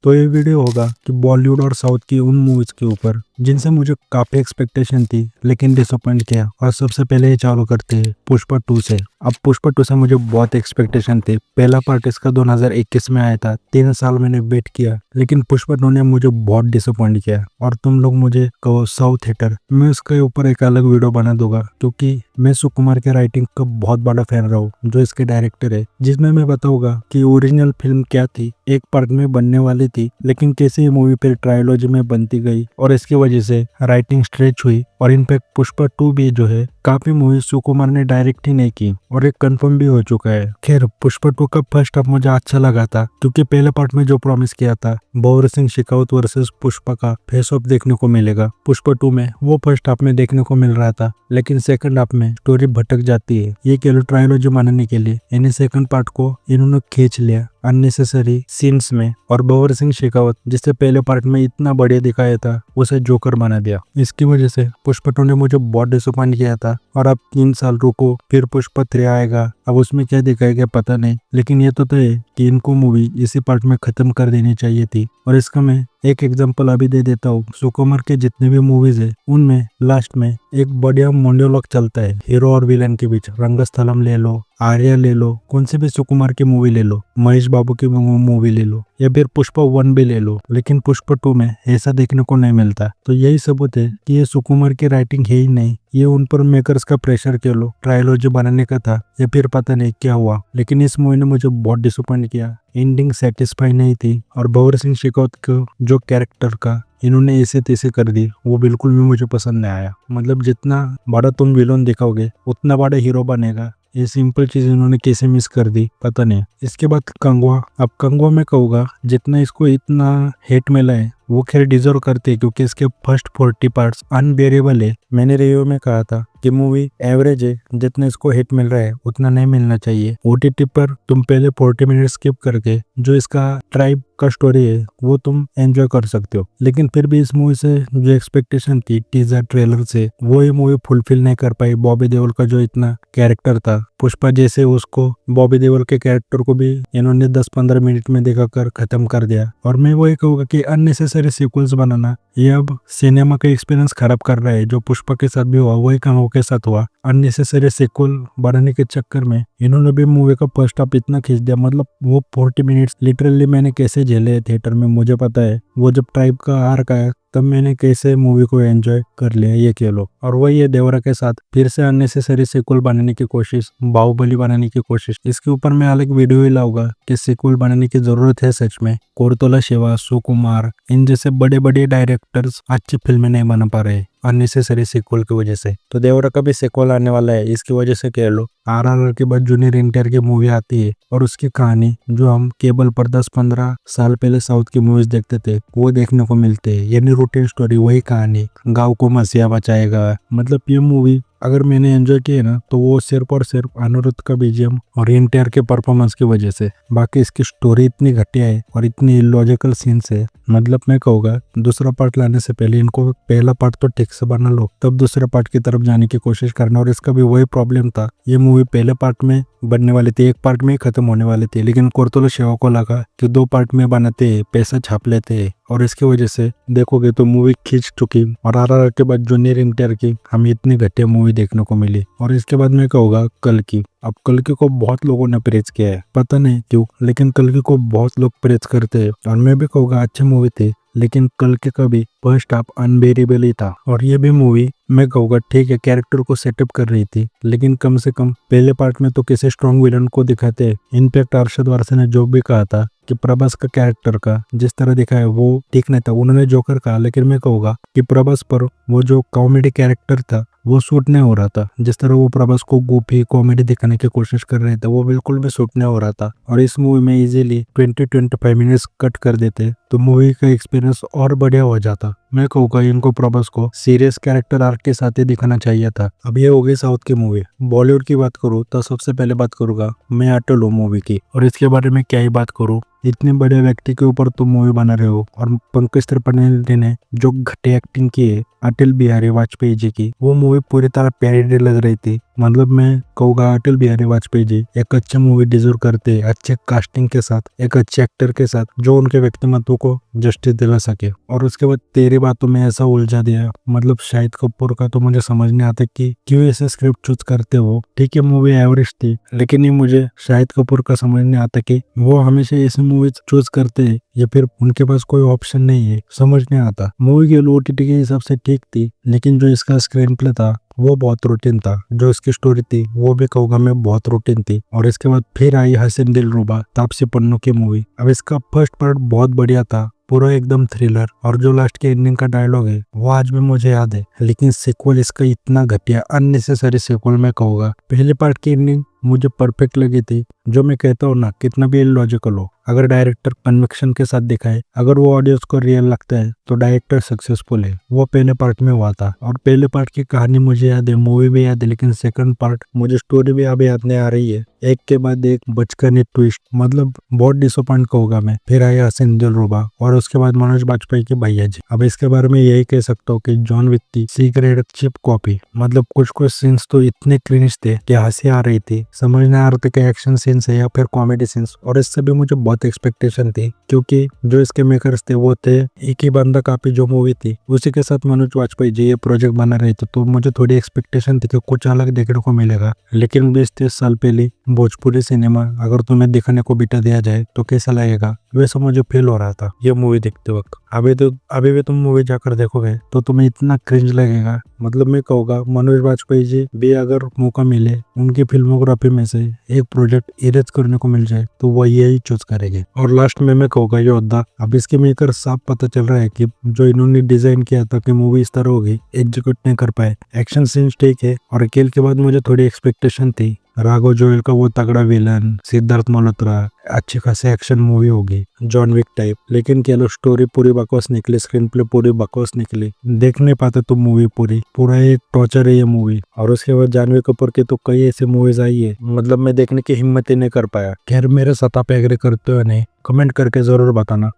तो ये वीडियो होगा कि बॉलीवुड और साउथ की उन मूवीज के ऊपर जिनसे मुझे काफी एक्सपेक्टेशन थी लेकिन डिसअपॉइंट किया। और सबसे पहले ये चालू करते हैं पुष्पा 2 से। अब पुष्पा 2 से मुझे बहुत एक्सपेक्टेशन थी। पहला पार्ट इसका 2021 में आया था, 3 साल मैंने वेट किया, लेकिन पुष्पा 2 ने मुझे बहुत डिसअपॉइंट किया। और तुम लोग मुझे कहो साउथ हेटर, मैं उसके ऊपर एक अलग वीडियो बना दूंगा, क्योंकि मैं सुकुमार के राइटिंग का बहुत बड़ा फैन रहा हूँ, जो इसके डायरेक्टर है, जिसमें मैं बताऊंगा कि ओरिजिनल फिल्म क्या थी, एक पार्ट में बनने वाली थी, लेकिन कैसे ये मूवी फिर ट्रायोलॉजी में बनती गई और इसकी वजह से राइटिंग स्ट्रेच हुई। और इनफैक्ट पुष्पा 2 भी जो है काफी मूवी सुकुमार ने डायरेक्ट ही नहीं की और एक कंफर्म भी हो चुका है। खैर, पुष्पा 2 का फर्स्ट हाफ मुझे अच्छा लगा था, क्योंकि पहले पार्ट में जो प्रॉमिस किया था बॉबर सिंह शेखावत वर्सेस पुष्पा का फेस ऑफ देखने को मिलेगा पुष्पा 2 में, वो फर्स्ट हाफ में देखने को मिल रहा था। लेकिन सेकंड हाफ में स्टोरी भटक जाती है। ये कह लो ट्रायोलॉजी मानने के लिए इन्हें सेकंड पार्ट को इन्होंने खींच लिया अननेसेसरी सीन्स में, और बॉबर सिंह शेखावत जिससे पहले पार्ट में इतना बढ़िया दिखाया था उसे जोकर बना दिया। इसकी वजह से पुष्पा 2 ने मुझे बहुत डिसअपॉइंट किया था। और अब 3 साल रुको, फिर पुष्पा 3 आएगा, अब उसमें क्या दिखाएगा पता नहीं, लेकिन ये तो है कि इनको मूवी इसी पार्ट में खत्म कर देनी चाहिए थी। और इसका मैं एक एग्जांपल अभी दे देता हूँ। सुकुमार के जितने भी मूवीज है उनमें लास्ट में एक बढ़िया मोनोलॉग चलता है हीरो और विलन के बीच। रंगस्थलम ले लो, आर्या ले लो, कौन से भी सुकुमार की मूवी ले लो, महेश बाबू की मूवी ले लो, या फिर पुष्पा 1 भी ले लो, लेकिन पुष्पा 2 में ऐसा देखने को नहीं मिलता। तो यही सबूत है कि ये सुकुमार की राइटिंग है ही नहीं, ये उन पर मेकर्स का प्रेशर कह लो, ट्रायोलॉजी बनाने का था, या फिर पता नहीं क्या हुआ। लेकिन इस मूवी ने मुझे बहुत डिसअपॉइंट किया, एंडिंग सेटिस्फाई नहीं थी। और बॉबर सिंह शेखावत को जो कैरेक्टर का इन्होंने ऐसे तैसे कर दी, वो बिल्कुल भी मुझे पसंद नहीं आया। मतलब जितना बड़ा तुम विलन दिखाओगे उतना बड़ा हीरो बनेगा, ये सिंपल चीज इन्होंने कैसे मिस कर दी पता नहीं। इसके बाद कंगवा। अब कंगवा में कहूँगा जितना इसको इतना हेट मिला है वो खैर डिजर्व करते हैं, क्योंकि इसके फर्स्ट 40 पार्ट्स अनबेरेबल है। मैंने रिव्यू में कहा था कि मूवी एवरेज है, जितना इसको हिट मिल रहा है उतना नहीं मिलना चाहिए। ओटीटी पर तुम पहले 40 मिनट स्किप करके जो इसका ट्राइब का स्टोरी है वो तुम एंजॉय कर सकते हो। लेकिन फिर भी इस मूवी से जो एक्सपेक्टेशन थी टीजर ट्रेलर से, वो ये मूवी फुलफिल नहीं कर पाई। बॉबी देओल का जो इतना कैरेक्टर था पुष्पा जैसे, उसको बॉबी देओल के कैरेक्टर को भी इन्होंने 10-15 मिनट में दिखाकर खत्म कर दिया। और मैं वही कहूँगा कि अननेसेसरी सीक्वल्स बनाना ये अब सिनेमा का एक्सपीरियंस खराब कर रहा है। जो पुष्पा के साथ भी हुआ वही कंगो के साथ हुआ। अननेसेसरी सीक्वल बनाने के चक्कर में इन्होंने भी मूवी का फर्स्ट हाफ इतना खींच दिया। मतलब वो 40 मिनट्स लिटरली मैंने कैसे झेले थिएटर में मुझे पता है। वो जब ट्राइब का आर्क आया तब मैंने कैसे मूवी को एंजॉय कर लिया ये कह लो। और वही है देवरा के साथ फिर से अननेसेसरी सीक्वल बनाने की कोशिश, बाहुबली बनाने की कोशिश। इसके ऊपर मैं अलग वीडियो ही लाऊंगा कि सीक्वल बनाने की जरूरत है सच में। कोरतोला शिवा, सुकुमार, इन जैसे बड़े बड़े डायरेक्टर्स अच्छी फिल्में नहीं बना पा रहे अननेसेसरी सीक्वल की वजह से। तो देवरा का भी सीक्वल आने वाला है, इसकी वजह से कह लो। आरआरआर के बाद जूनियर एनटीआर की मूवी आती है और उसकी कहानी जो हम केबल पर 10-15 साल पहले साउथ की मूवीज देखते थे वो देखने को मिलते हैं। यानी रूटीन स्टोरी, वही कहानी, गाँव को मसीहा बचाएगा। मतलब ये मूवी अगर मैंने एंजॉय किया ना तो वो सिर्फ और सिर्फ अनिरुद्ध का बीजीएम और एनटीआर के परफॉर्मेंस की वजह से। बाकी इसकी स्टोरी इतनी घटिया है और इतनी इलॉजिकल सीन्स है। मतलब मैं कहूँगा दूसरा पार्ट लाने से पहले इनको पहला पार्ट तो ठीक से बना लो, तब दूसरे पार्ट की तरफ जाने की कोशिश करना। और इसका भी वही प्रॉब्लम था, ये मूवी पहले पार्ट में बनने वाली थी, एक पार्ट में ही खत्म होने वाली थी, लेकिन कोरतोला शिवा को लगा कि 2 पार्ट में बनाते, पैसा छाप लेते, और इसकी वजह से देखोगे तो मूवी खींच चुकी। और आरआरआर के बाद जूनियर एनटीआर की हमें इतनी घटिया मूवी देखने को मिली। और इसके बाद मैं कहूँगा कल्कि। अब कल्कि को बहुत लोगों ने प्रेज किया है, पता नहीं क्यों, लेकिन कल्कि को बहुत लोग प्रेज करते हैं। और मैं भी कहूँगा अच्छी मूवी थी, लेकिन कल्कि का भी फर्स्ट हाफ अनबेरेबल ही था। और ये भी मूवी मैं कहूँगा ठीक है कैरेक्टर को सेटअप कर रही थी, लेकिन कम से कम पहले पार्ट में तो किसी स्ट्रॉन्ग विलन को दिखाते हैं। इनफैक्ट अरशद वारसी ने जो भी कहा था कि प्रभास का कैरेक्टर का जिस तरह दिखाया वो ठीक नहीं था, उन्होंने जोकर कहा, लेकिन मैं कहूँगा कि प्रभास पर वो जो कॉमेडी कैरेक्टर था वो सूट नहीं हो रहा था। जिस तरह वो प्रभास को गोपी कॉमेडी दिखाने की कोशिश कर रहे थे वो बिल्कुल भी सूट नहीं हो रहा था। और इस मूवी में इजीली 20-25 मिनट्स कट कर देते तो मूवी का एक्सपीरियंस और बढ़िया हो जाता। मैं कहूँगा इनको प्रभास को सीरियस कैरेक्टर आर्क के साथ ही दिखाना चाहिए था। अब ये हो गई साउथ की मूवी। बॉलीवुड की बात करूँ तो सबसे पहले बात करूंगा मैं अटल हूँ मूवी की। और इसके बारे में क्या ही बात करूँ, इतने बड़े व्यक्ति के ऊपर तुम मूवी बना रहे हो और पंकज त्रिपाठी ने जो घटिया एक्टिंग की है अटल बिहारी वाजपेयी जी की, वो मूवी पूरी तरह पैरोडी लग रही थी। मतलब मैं कहूँगा अटल बिहारी वाजपेयी जी एक अच्छे मूवी डिजर्व करते हैं, अच्छे कास्टिंग के साथ, एक अच्छे एक्टर के साथ जो उनके व्यक्तिमत्व को जस्टिस दिला सके। और उसके बाद तेरी बातों में ऐसा उलझा दिया, मतलब शाहिद कपूर का तो मुझे समझ नहीं आता कि क्यों ऐसे स्क्रिप्ट चूज करते हो। ठीक है मूवी एवरेज थी, लेकिन ये मुझे शाहिद कपूर का समझ नहीं आता कि वो हमेशा ऐसी मूवी चूज करते हैं या फिर उनके पास कोई ऑप्शन नहीं है, समझ नहीं आता। मूवी की ओटीटी के हिसाब से ठीक थी, लेकिन जो इसका स्क्रीन प्ले था वो बहुत रूटीन था, जो इसकी स्टोरी थी वो भी कहूँगा मैं बहुत रूटीन थी। और इसके बाद फिर आई हसीन दिलरुबा तापसी पन्नू की मूवी। अब इसका फर्स्ट पार्ट बहुत बढ़िया था, पूरा एकदम थ्रिलर, और जो लास्ट के एंडिंग का डायलॉग है वो आज भी मुझे याद है। लेकिन सीक्वल इसका इतना घटिया अननेसेसरी सीक्वल मैं कहूँगा। पहले पार्ट की एंडिंग मुझे परफेक्ट लगी थी, जो मैं कहता हूँ ना कितना भी इलॉजिकल हो, अगर डायरेक्टर कन्विक्शन के साथ दिखाए, अगर वो ऑडियंस को रियल लगता है तो डायरेक्टर सक्सेसफुल है। वो पहले पार्ट में हुआ था, और पहले पार्ट की कहानी मुझे याद है, मूवी भी याद है, लेकिन सेकंड पार्ट मुझे स्टोरी भी अब याद नहीं आ रही है। एक के बाद एक बचकाने ट्विस्ट, मतलब बहुत डिसअपॉइंट कहूँगा मैं। फिर आई हसीन दिलरुबा, और उसके बाद मनोज बाजपेयी के भैया जी। अब इसके बारे में यही कह सकता हूँ कि जॉन विक थी सीक्रेट चिप कॉपी। मतलब कुछ कुछ सीन्स तो इतने क्रिंज थे कि हंसी आ रही थी, समझ नहीं आ रहा था कि एक्शन सीन्स है या फिर कॉमेडी सीन्स। और इससे भी मुझे बहुत एक्सपेक्टेशन थी, क्योंकि जो इसके मेकर्स थे वो थे एक ही बंदा कापी जो मूवी थी, उसी के साथ मनोज बाजपेयी जी ये प्रोजेक्ट बना रहे थे। तो मुझे थोड़ी एक्सपेक्टेशन थी कि कुछ अलग देखने को मिलेगा। लेकिन 20-30 साल पहले भोजपुरी सिनेमा अगर तुम्हें दिखाने को बिठा दिया जाए तो कैसा लगेगा, वैसा मुझे फील हो रहा था ये मूवी देखते वक्त। अभी भी तुम मूवी जाकर देखोगे तो तुम्हें इतना क्रिंज लगेगा। मतलब मैं कहूँगा मनोज बाजपेयी जी भी अगर मौका मिले उनकी फिल्मोग्राफी में से एक प्रोजेक्ट इरेज करने को मिल जाए तो वो यही चूज करेंगे। और लास्ट में मैं कहूँगा योद्धा। अब इसके मेकर साफ पता चल रहा है कि जो इन्होंने डिजाइन किया था कि मूवी इस तरह होगी, एग्जीक्यूट नहीं कर पाए। एक्शन सीन्स ठीक है, और अकेल के बाद मुझे थोड़ी एक्सपेक्टेशन थी राघव जोयल का वो तगड़ा विलन, सिद्धार्थ मल्होत्रा, अच्छी खासी एक्शन मूवी होगी जॉन विक टाइप। लेकिन क्या लो स्टोरी पूरी बकवास निकली, स्क्रीन प्ले पूरी बकवास निकली, देख नहीं पाते तुम मूवी पूरा एक टॉर्चर है ये मूवी। और उसके बाद जानवी कपूर की तो कई ऐसी मूवीज आई है, मतलब मैं देखने की हिम्मत ही नहीं कर पाया। खैर मेरे साथ आप एग्री करते हो नहीं, कमेंट करके जरूर बताना।